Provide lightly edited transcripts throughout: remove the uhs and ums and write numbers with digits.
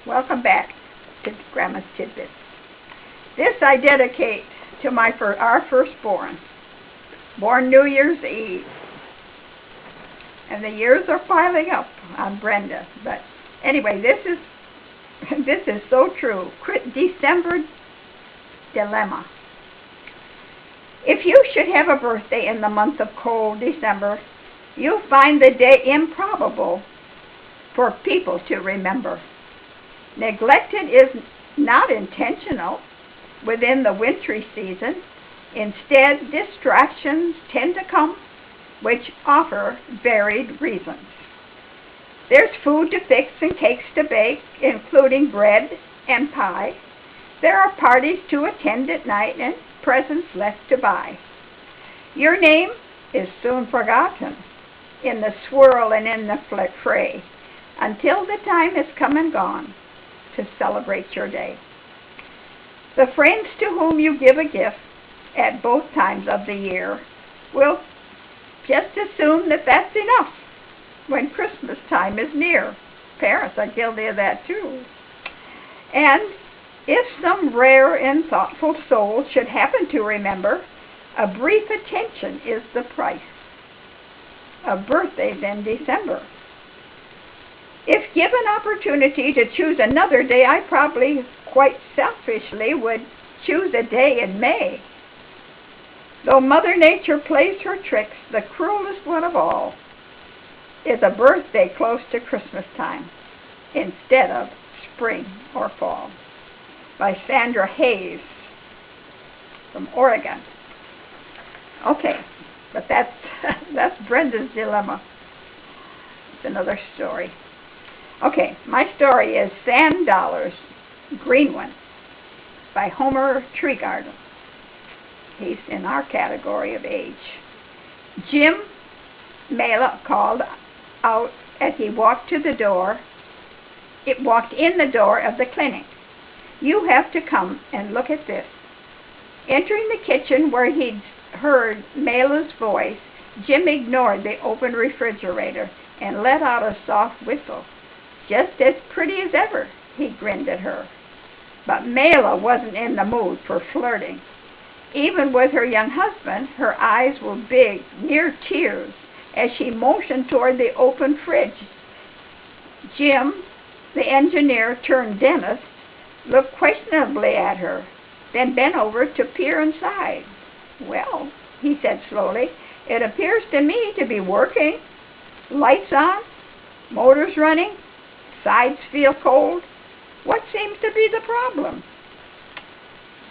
Welcome back to Grandma's Tidbits. This I dedicate to our firstborn, born New Year's Eve. And the years are piling up on Brenda. But anyway, this is so true. December dilemma. If you should have a birthday in the month of cold December, you'll find the day improbable for people to remember. Neglected is not intentional within the wintry season. Instead, distractions tend to come, which offer varied reasons. There's food to fix and cakes to bake, including bread and pie. There are parties to attend at night and presents left to buy. Your name is soon forgotten in the swirl and in the fray, until the time has come and gone to celebrate your day. The friends to whom you give a gift at both times of the year will just assume that that's enough when Christmas time is near. Parents are guilty of that too. And if some rare and thoughtful soul should happen to remember, a brief attention is the price of birthdays in December. If given opportunity to choose another day, I probably quite selfishly would choose a day in May. Though Mother Nature plays her tricks, the cruelest one of all is a birthday close to Christmas time instead of spring or fall. By Sandra Hayes from Oregon. Okay, but that's Brenda's dilemma. It's another story. Okay, my story is Sand Dollars, Green One, by Homer Treegarden. He's in our category of age. Jim Mela called out as he walked in the door of the clinic. You have to come and look at this. Entering the kitchen where he'd heard Mela's voice, Jim ignored the open refrigerator and let out a soft whistle. Just as pretty as ever, he grinned at her. But Mela wasn't in the mood for flirting. Even with her young husband, her eyes were big, near tears, as she motioned toward the open fridge. Jim, the engineer turned dentist, looked questionably at her, then bent over to peer inside. Well, he said slowly, it appears to me to be working. Lights on, motors running, sides feel cold. What seems to be the problem?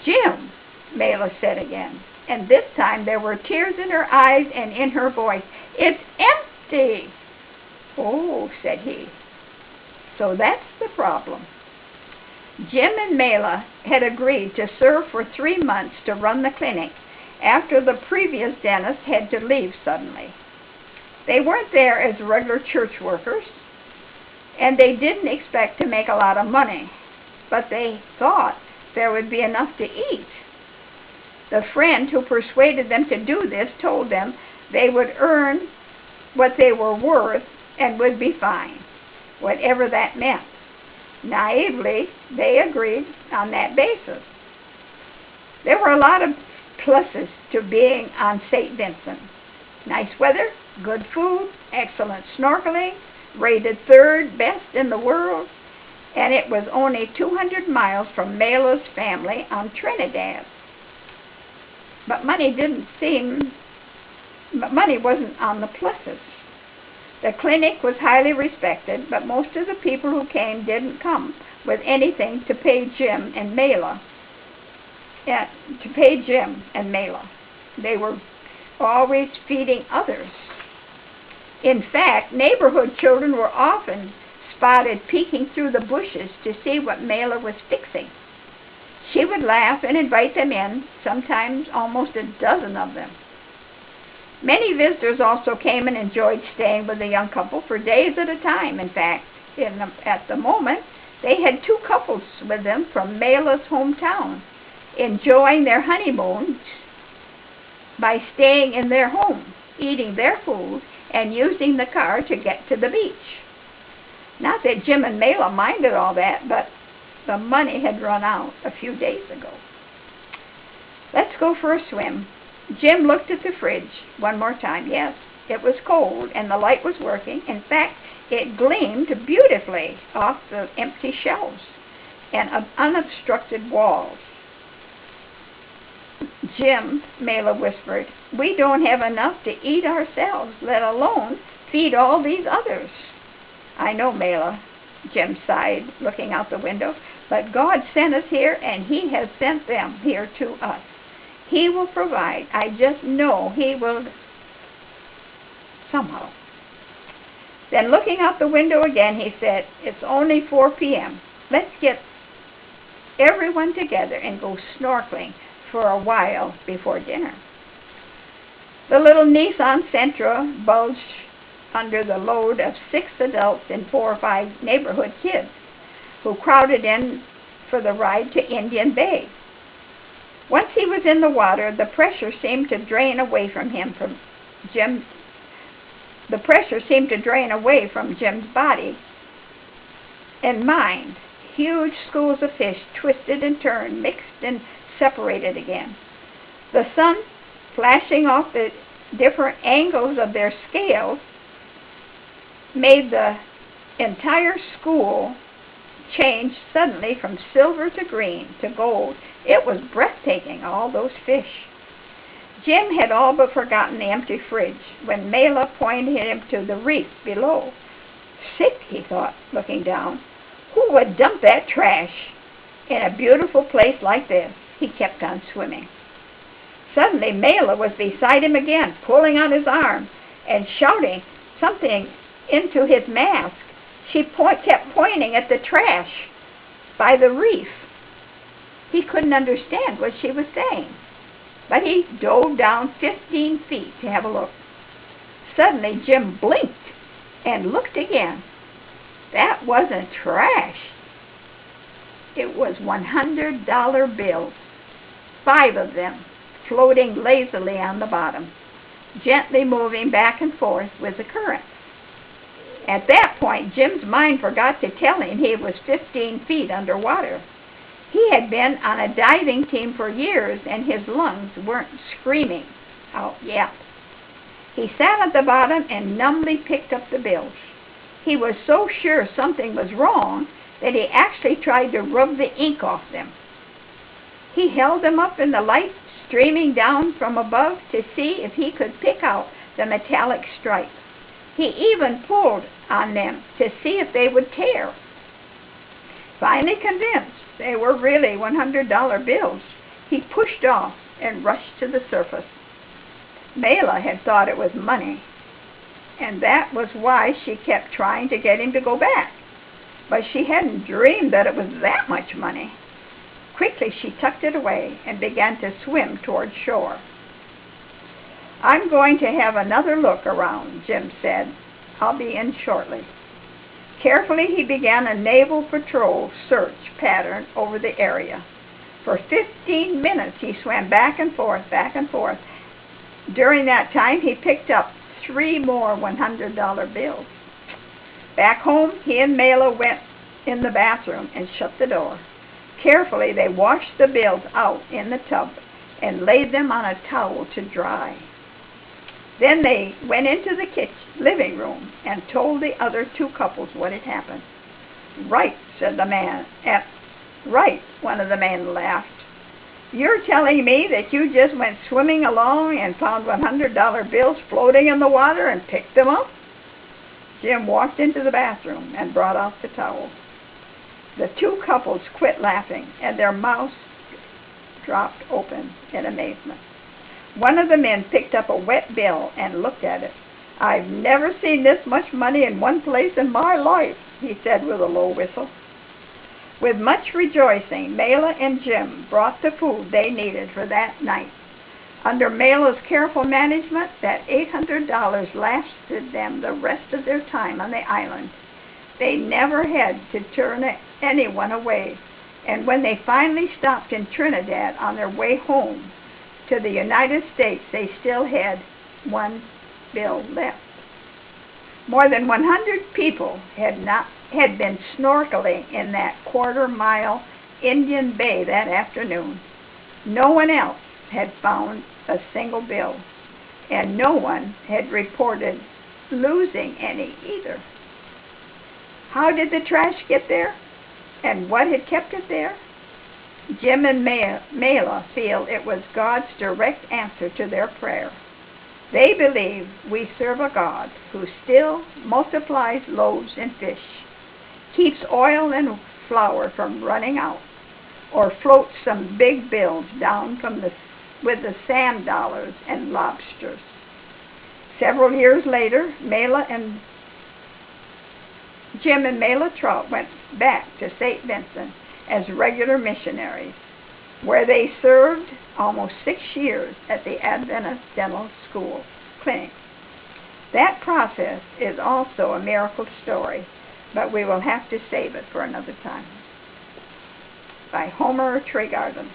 Jim, Mela said again, and this time there were tears in her eyes and in her voice. It's empty. Oh, said he. So that's the problem. Jim and Mela had agreed to serve for 3 months to run the clinic after the previous dentist had to leave suddenly. They weren't there as regular church workers, and they didn't expect to make a lot of money, but they thought there would be enough to eat. The friend who persuaded them to do this told them they would earn what they were worth and would be fine, whatever that meant. Naively, they agreed on that basis. There were a lot of pluses to being on St. Vincent. Nice weather, good food, excellent snorkeling, rated 3rd best in the world, and it was only 200 miles from Mela's family on Trinidad. But money wasn't on the pluses. The clinic was highly respected, but most of the people who came didn't come with anything to pay Jim and Mela. They were always feeding others. In fact, neighborhood children were often spotted peeking through the bushes to see what Mela was fixing. She would laugh and invite them in, sometimes almost a dozen of them. Many visitors also came and enjoyed staying with the young couple for days at a time. In fact, at the moment, they had 2 couples with them from Mela's hometown, enjoying their honeymoon by staying in their home, eating their food, and using the car to get to the beach. Not that Jim and Mela minded all that, but the money had run out a few days ago. Let's go for a swim. Jim looked at the fridge one more time. Yes, it was cold, and the light was working. In fact, it gleamed beautifully off the empty shelves and unobstructed walls. Jim, Mela whispered, we don't have enough to eat ourselves, let alone feed all these others. I know, Mela, Jim sighed, looking out the window, but God sent us here, and He has sent them here to us. He will provide. I just know He will somehow. Then looking out the window again, he said, it's only 4 p.m. Let's get everyone together and go snorkeling for a while before dinner. The little Nissan Sentra bulged under the load of 6 adults and 4 or 5 neighborhood kids who crowded in for the ride to Indian Bay. Once he was in the water, the pressure seemed to drain away from Jim's body and mind. Huge schools of fish twisted and turned, mixed and separated again. The sun, flashing off the different angles of their scales, made the entire school change suddenly from silver to green to gold. It was breathtaking, all those fish. Jim had all but forgotten the empty fridge when Mela pointed him to the reef below. Sick, he thought, looking down. Who would dump that trash in a beautiful place like this? He kept on swimming. Suddenly, Mela was beside him again, pulling on his arm and shouting something into his mask. She kept pointing at the trash by the reef. He couldn't understand what she was saying, but he dove down 15 feet to have a look. Suddenly, Jim blinked and looked again. That wasn't trash. It was $100 bills, 5 of them, floating lazily on the bottom, gently moving back and forth with the current. At that point, Jim's mind forgot to tell him he was 15 feet underwater. He had been on a diving team for years, and his lungs weren't screaming out yet. He sat at the bottom and numbly picked up the bills. He was so sure something was wrong that he actually tried to rub the ink off them. He held them up in the light streaming down from above to see if he could pick out the metallic stripe. He even pulled on them to see if they would tear. Finally convinced they were really $100 bills, he pushed off and rushed to the surface. Mela had thought it was money, and that was why she kept trying to get him to go back. But she hadn't dreamed that it was that much money. Quickly she tucked it away and began to swim toward shore. I'm going to have another look around, Jim said. I'll be in shortly. Carefully he began a naval patrol search pattern over the area. For 15 minutes he swam back and forth, back and forth. During that time he picked up 3 more $100 bills. Back home, he and Mela went in the bathroom and shut the door. Carefully they washed the bills out in the tub and laid them on a towel to dry. Then they went into the living room and told the other 2 couples what had happened. Right, said the man. Right, one of the men laughed. You're telling me that you just went swimming along and found $100 bills floating in the water and picked them up? Jim walked into the bathroom and brought out the towel. The 2 couples quit laughing, and their mouths dropped open in amazement. One of the men picked up a wet bill and looked at it. I've never seen this much money in one place in my life, he said with a low whistle. With much rejoicing, Mela and Jim brought the food they needed for that night. Under Mela's careful management, that $800 lasted them the rest of their time on the island. They never had to turn anyone away, and when they finally stopped in Trinidad on their way home to the United States, they still had 1 bill left. More than 100 people had been snorkeling in that quarter-mile Indian Bay that afternoon. No one else had found a single bill, and no one had reported losing any either. How did the trash get there, and what had kept it there? Jim and Mela feel it was God's direct answer to their prayer. They believe we serve a God who still multiplies loaves and fish, keeps oil and flour from running out, or floats some big bills down with the sand dollars and lobsters. Several years later, Jim and Mela Trout went back to St. Vincent as regular missionaries, where they served almost 6 years at the Adventist Dental School Clinic. That process is also a miracle story, but we will have to save it for another time. By Homer Tregarden.